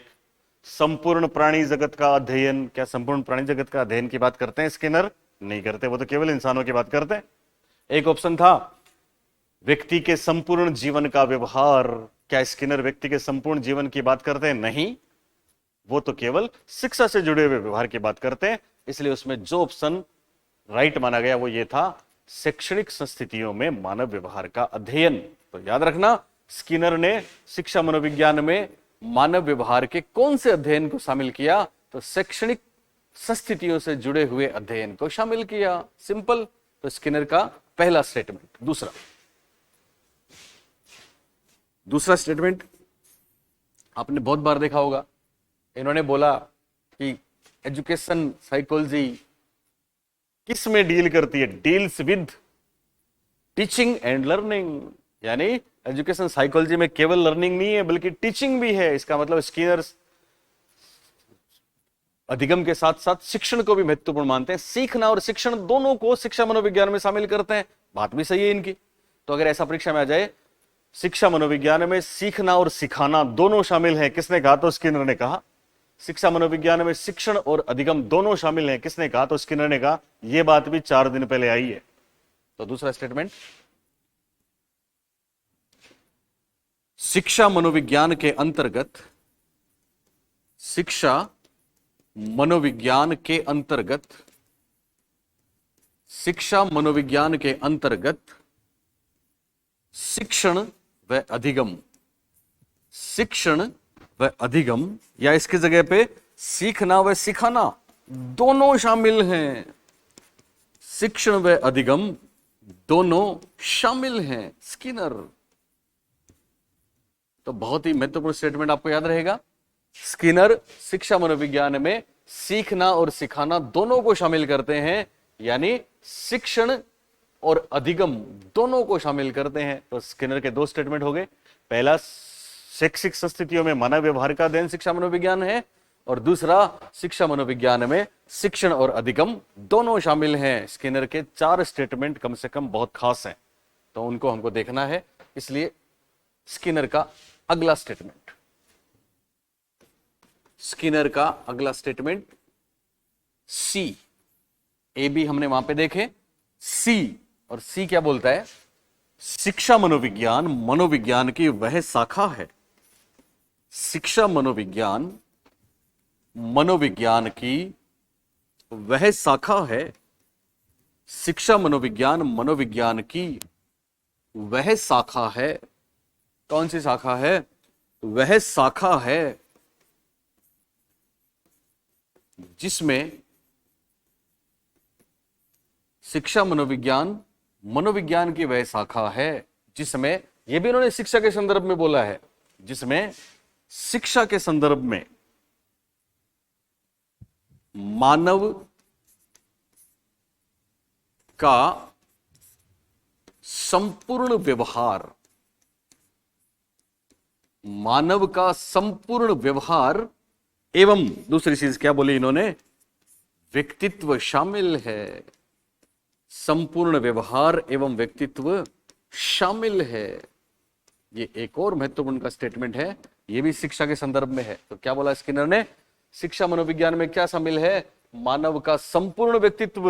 संपूर्ण प्राणी जगत का अध्ययन। क्या संपूर्ण प्राणी जगत का अध्ययन की बात करते हैं स्किनर? नहीं करते, वो तो केवल इंसानों की बात करते हैं। एक ऑप्शन था व्यक्ति के संपूर्ण जीवन का व्यवहार। क्या स्किनर व्यक्ति के संपूर्ण जीवन की बात करते हैं? नहीं, वो तो केवल शिक्षा से जुड़े हुए व्यवहार की बात करते हैं। इसलिए उसमें जो ऑप्शन राइट माना गया वो ये था, शैक्षणिक संस्थितियों में मानव व्यवहार का अध्ययन। तो याद रखना, स्किनर ने शिक्षा मनोविज्ञान में मानव व्यवहार के कौन से अध्ययन को शामिल किया? तो शैक्षणिक संस्थितियों से जुड़े हुए अध्ययन को शामिल किया। सिंपल। तो स्किनर का पहला स्टेटमेंट। दूसरा स्टेटमेंट आपने बहुत बार देखा होगा। इन्होंने बोला कि एजुकेशन साइकोलॉजी किस में डील करती है? Deals with teaching and learning. यानी एजुकेशन साइकोलॉजी में केवल लर्निंग नहीं है बल्कि टीचिंग भी है। इसका मतलब स्किनर अधिगम के साथ साथ शिक्षण को भी महत्वपूर्ण मानते हैं। सीखना और शिक्षण दोनों को शिक्षा मनोविज्ञान में शामिल करते हैं। बात भी सही है इनकी। तो अगर ऐसा परीक्षा में आ जाए शिक्षा मनोविज्ञान में सीखना और सिखाना दोनों शामिल हैं, किसने कहा? तो स्किनर ने कहा। शिक्षा मनोविज्ञान में शिक्षण और अधिगम दोनों शामिल हैं, किसने कहा? तो स्किनर ने कहा। यह बात भी 4 दिन पहले आई है। तो दूसरा स्टेटमेंट, शिक्षा मनोविज्ञान के अंतर्गत, शिक्षा मनोविज्ञान के अंतर्गत, शिक्षा मनोविज्ञान के अंतर्गत शिक्षण व अधिगम, शिक्षण व अधिगम या इसकी जगह पे सीखना व सिखाना दोनों शामिल हैं। शिक्षण व अधिगम दोनों शामिल हैं, स्किनर। तो बहुत ही महत्वपूर्ण स्टेटमेंट आपको याद रहेगा। स्किनर शिक्षा मनोविज्ञान में सीखना और सिखाना दोनों को शामिल करते हैं, यानी शिक्षण और अधिगम दोनों को शामिल करते हैं। तो स्किनर के 2 स्टेटमेंट हो गए। पहला, शैक्षिक संस्थितियों में मानव व्यवहार का अध्ययन शिक्षा मनोविज्ञान है, और दूसरा, शिक्षा मनोविज्ञान में शिक्षण और अधिगम दोनों शामिल हैं। स्किनर के 4 स्टेटमेंट कम से कम बहुत खास हैं, तो उनको हमको देखना है। इसलिए स्किनर का अगला स्टेटमेंट, स्किनर का अगला स्टेटमेंट सी, ए बी हमने वहां पे देखे, सी, और सी क्या बोलता है? शिक्षा मनोविज्ञान मनोविज्ञान की वह शाखा है, शिक्षा मनोविज्ञान मनोविज्ञान की वह शाखा है, शिक्षा मनोविज्ञान मनोविज्ञान की वह शाखा है। कौन सी शाखा है? वह शाखा है जिसमें शिक्षा मनोविज्ञान मनोविज्ञान की वह शाखा है जिसमें, यह भी इन्होंने शिक्षा के संदर्भ में बोला है, जिसमें शिक्षा के संदर्भ में मानव का संपूर्ण व्यवहार, मानव का संपूर्ण व्यवहार एवं दूसरी चीज क्या बोली इन्होंने? व्यक्तित्व शामिल है। संपूर्ण व्यवहार एवं व्यक्तित्व शामिल है। ये एक और महत्वपूर्ण का स्टेटमेंट है, ये भी शिक्षा के संदर्भ में है। तो क्या बोला स्किनर ने? शिक्षा मनोविज्ञान में क्या शामिल है? मानव का संपूर्ण व्यक्तित्व,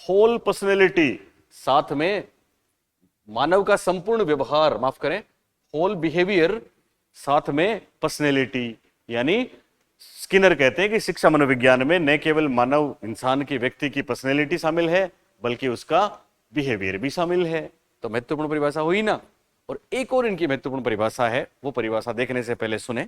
होल पर्सनैलिटी, साथ में मानव का संपूर्ण व्यवहार, माफ करें, होल बिहेवियर, साथ में पर्सनैलिटी। यानी स्किनर कहते हैं कि शिक्षा मनोविज्ञान में न केवल मानव इंसान की, व्यक्ति की पर्सनैलिटी शामिल है, बल्कि उसका बिहेवियर भी शामिल है। तो महत्वपूर्ण परिभाषा हुई ना। और एक और इनकी महत्वपूर्ण परिभाषा है, वो परिभाषा देखने से पहले सुने।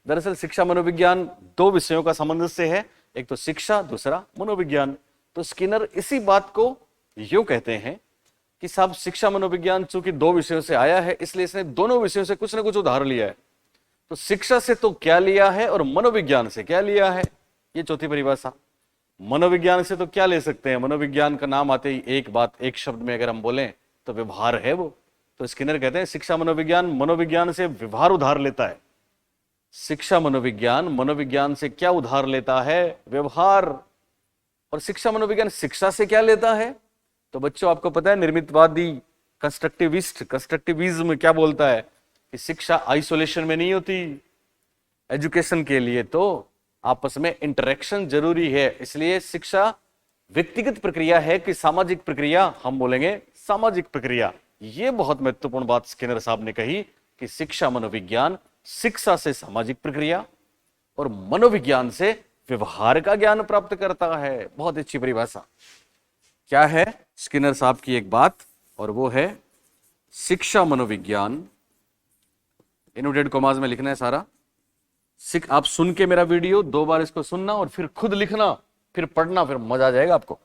दरअसल शिक्षा मनोविज्ञान 2 विषयों का सामंजस्य है, एक तो शिक्षा, दूसरा मनोविज्ञान। तो स्किनर इसी बात को यूं कहते हैं कि साहब शिक्षा मनोविज्ञान चूंकि 2 विषयों से आया है, इसलिए इसने दोनों विषयों से कुछ ना कुछ उधार लिया है। तो शिक्षा से तो क्या लिया है और मनोविज्ञान से क्या लिया है, ये चौथी परिभाषा। मनोविज्ञान से तो क्या ले सकते हैं? मनोविज्ञान का नाम आते ही एक बात, एक शब्द में अगर हम बोलें तो व्यवहार है वो। तो स्किनर कहते हैं शिक्षा मनोविज्ञान मनोविज्ञान से व्यवहार उधार लेता है। शिक्षा मनोविज्ञान मनोविज्ञान से क्या उधार लेता है? व्यवहार। और शिक्षा मनोविज्ञान शिक्षा से क्या लेता है? तो बच्चों आपको पता है निर्मितवादी कंस्ट्रक्टिविस्ट, कंस्ट्रक्टिविज्म क्या बोलता है कि शिक्षा आइसोलेशन में नहीं होती। एजुकेशन के लिए तो आपस में इंटरेक्शन जरूरी है। इसलिए शिक्षा व्यक्तिगत प्रक्रिया है कि सामाजिक प्रक्रिया? हम बोलेंगे सामाजिक प्रक्रिया। यह बहुत महत्वपूर्ण बात स्किनर साहब ने कही कि शिक्षा मनोविज्ञान शिक्षा से सामाजिक प्रक्रिया और मनोविज्ञान से व्यवहार का ज्ञान प्राप्त करता है। बहुत अच्छी परिभाषा। क्या है स्किनर साहब की एक बात, और वो है शिक्षा मनोविज्ञान, इन्वर्टेड कॉमास में लिखना है सारा। आप सुन के मेरा वीडियो 2 बार इसको सुनना और फिर खुद लिखना, फिर पढ़ना, फिर मजा आ जाएगा आपको।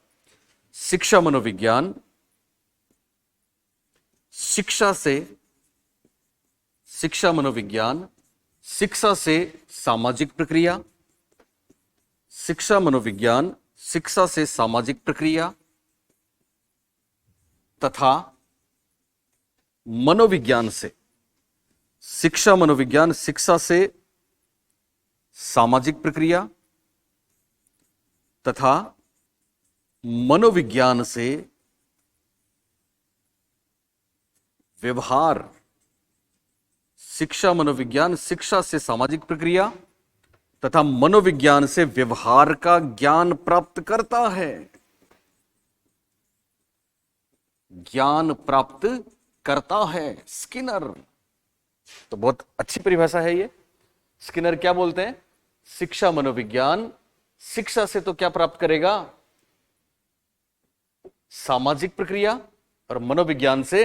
शिक्षा मनोविज्ञान शिक्षा से, शिक्षा मनोविज्ञान शिक्षा से सामाजिक प्रक्रिया, शिक्षा मनोविज्ञान शिक्षा से सामाजिक प्रक्रिया तथा मनोविज्ञान से, शिक्षा मनोविज्ञान शिक्षा से सामाजिक प्रक्रिया तथा मनोविज्ञान से व्यवहार, शिक्षा मनोविज्ञान शिक्षा से सामाजिक प्रक्रिया तथा मनोविज्ञान से व्यवहार का ज्ञान प्राप्त करता है। ज्ञान प्राप्त करता है, स्किनर। तो बहुत अच्छी परिभाषा है ये। स्किनर क्या बोलते हैं? शिक्षा मनोविज्ञान शिक्षा से तो क्या प्राप्त करेगा? सामाजिक प्रक्रिया, और मनोविज्ञान से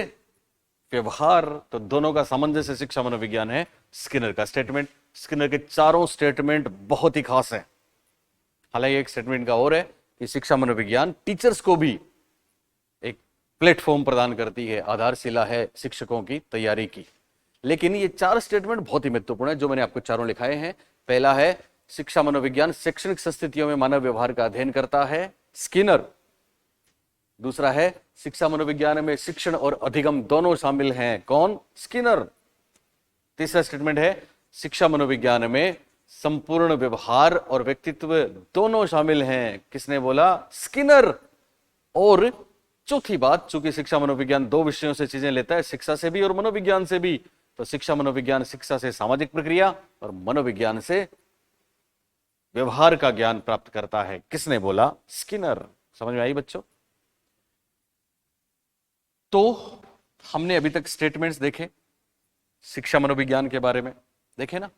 व्यवहार। तो दोनों का सामंजस्य शिक्षा मनोविज्ञान है स्किनर का स्टेटमेंट। स्किनर के चारों स्टेटमेंट बहुत ही खास हैं। हालांकि एक स्टेटमेंट का और है कि शिक्षा मनोविज्ञान टीचर्स को भी एक प्लेटफॉर्म प्रदान करती है, आधारशिला है शिक्षकों की तैयारी की। लेकिन ये चार स्टेटमेंट बहुत ही महत्वपूर्ण है जो मैंने आपको चारों लिखाए हैं। पहला है शिक्षा मनोविज्ञान शैक्षणिक संस्थितियों में मानव व्यवहार का अध्ययन करता है, स्किनर। दूसरा है शिक्षा मनोविज्ञान में शिक्षण और अधिगम दोनों शामिल हैं, कौन? स्किनर। तीसरा स्टेटमेंट है शिक्षा मनोविज्ञान में संपूर्ण व्यवहार और व्यक्तित्व दोनों शामिल हैं, किसने बोला? स्किनर। और चौथी बात, चूंकि शिक्षा मनोविज्ञान दो विषयों से चीजें लेता है, शिक्षा से भी और मनोविज्ञान से भी, तो शिक्षा मनोविज्ञान शिक्षा से सामाजिक प्रक्रिया और मनोविज्ञान से व्यवहार का ज्ञान प्राप्त करता है, किसने बोला? स्किनर। समझ में आई बच्चों? तो हमने अभी तक स्टेटमेंट्स देखे शिक्षा मनोविज्ञान के बारे में, देखे ना।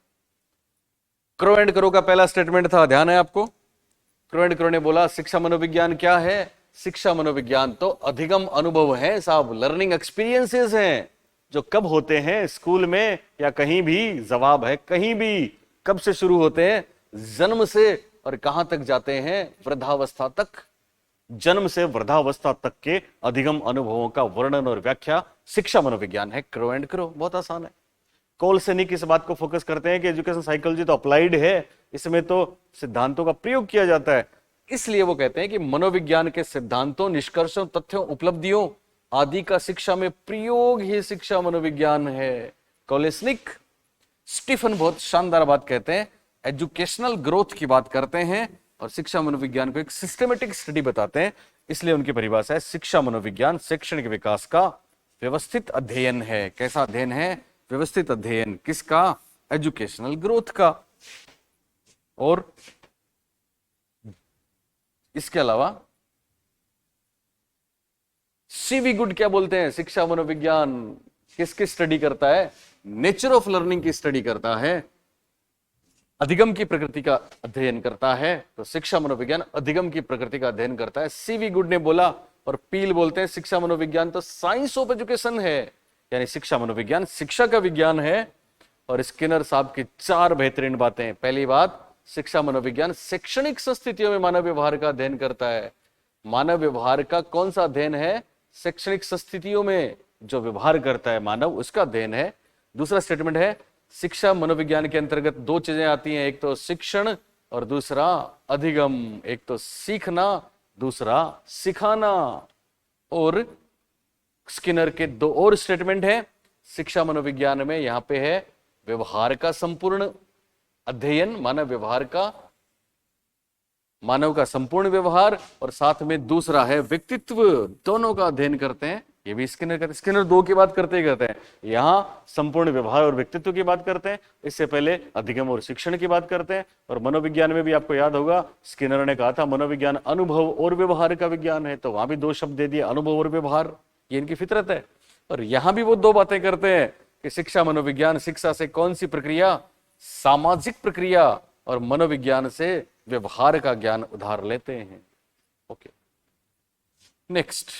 क्रो एंड करो का पहला स्टेटमेंट था, ध्यान है आपको? क्रो एंड करो ने बोला शिक्षा मनोविज्ञान क्या है? शिक्षा मनोविज्ञान तो अधिगम अनुभव है साहब, लर्निंग एक्सपीरियंसेस हैं जो कब होते हैं? स्कूल में या कहीं भी? जवाब है कहीं भी। कब से शुरू होते हैं? जन्म से। और कहां तक जाते हैं? वृद्धावस्था तक। जन्म से वृद्धावस्था तक के अधिगम अनुभवों का वर्णन और व्याख्या शिक्षा मनोविज्ञान है। क्रो एंड करो बहुत आसान है। कोलसेनिक इस बात को फोकस करते हैं कि एजुकेशन साइकोलॉजी तो अप्लाइड है, इसमें तो सिद्धांतों का प्रयोग किया जाता है, इसलिए वो कहते हैं कि मनोविज्ञान के सिद्धांतों, निष्कर्षों, तथ्यों, उपलब्धियों आदि का शिक्षा में प्रयोग ही शिक्षा मनोविज्ञान है। कोलेस्निक, स्टीफन बहुत शानदार बात कहते हैं, एजुकेशनल ग्रोथ की बात करते हैं और शिक्षा मनोविज्ञान को एक सिस्टमेटिक स्टडी बताते हैं, इसलिए उनकी परिभाषा है शिक्षा मनोविज्ञान शैक्षणिक विकास का व्यवस्थित अध्ययन है। कैसा अध्ययन है? व्यवस्थित अध्ययन। किसका? एजुकेशनल ग्रोथ का। और इसके अलावा सीवी गुड क्या बोलते हैं? शिक्षा मनोविज्ञान किसकी स्टडी करता है? नेचर ऑफ लर्निंग की स्टडी करता है, अधिगम की प्रकृति का अध्ययन करता है। तो शिक्षा मनोविज्ञान अधिगम की प्रकृति का अध्ययन करता है, सीवी गुड ने बोला। और पील बोलते हैं शिक्षा मनोविज्ञान तो साइंस ऑफ एजुकेशन है, यानी शिक्षा मनोविज्ञान शिक्षा का विज्ञान है। और स्किनर साहब की चार बेहतरीन बातें। पहली बात, शिक्षा मनोविज्ञान शैक्षणिक संस्थितियों में मानव व्यवहार का अध्ययन करता है। मानव व्यवहार का कौन सा अध्ययन है? शैक्षणिक संस्थितियों में जो व्यवहार करता है मानव, उसका अध्ययन है। दूसरा स्टेटमेंट है शिक्षा मनोविज्ञान के अंतर्गत दो चीजें आती हैं, एक तो शिक्षण और दूसरा अधिगम। एक तो सीखना, दूसरा सिखाना। और स्किनर के दो और स्टेटमेंट है शिक्षा मनोविज्ञान में, यहां पे है व्यवहार का संपूर्ण अध्ययन, मानव का संपूर्ण व्यवहार, और साथ में दूसरा है व्यक्तित्व। दोनों का अध्ययन करते हैं, ये भी स्किनर करते हैं। स्किनर दो की बात करते ही करते हैं, यहां संपूर्ण व्यवहार और व्यक्तित्व की बात करते हैं, इससे पहले अधिगम और शिक्षण की बात करते हैं। और मनोविज्ञान में भी आपको याद होगा स्किनर ने कहा था मनोविज्ञान अनुभव और व्यवहार का विज्ञान है, तो वहां भी दो शब्द दे दिए, अनुभव और व्यवहार, ये इनकी फितरत है। और यहां भी वो दो बातें करते हैं कि शिक्षा मनोविज्ञान शिक्षा से कौन सी प्रक्रिया? सामाजिक प्रक्रिया, और मनोविज्ञान से व्यवहार का ज्ञान उधार लेते हैं। Okay, next.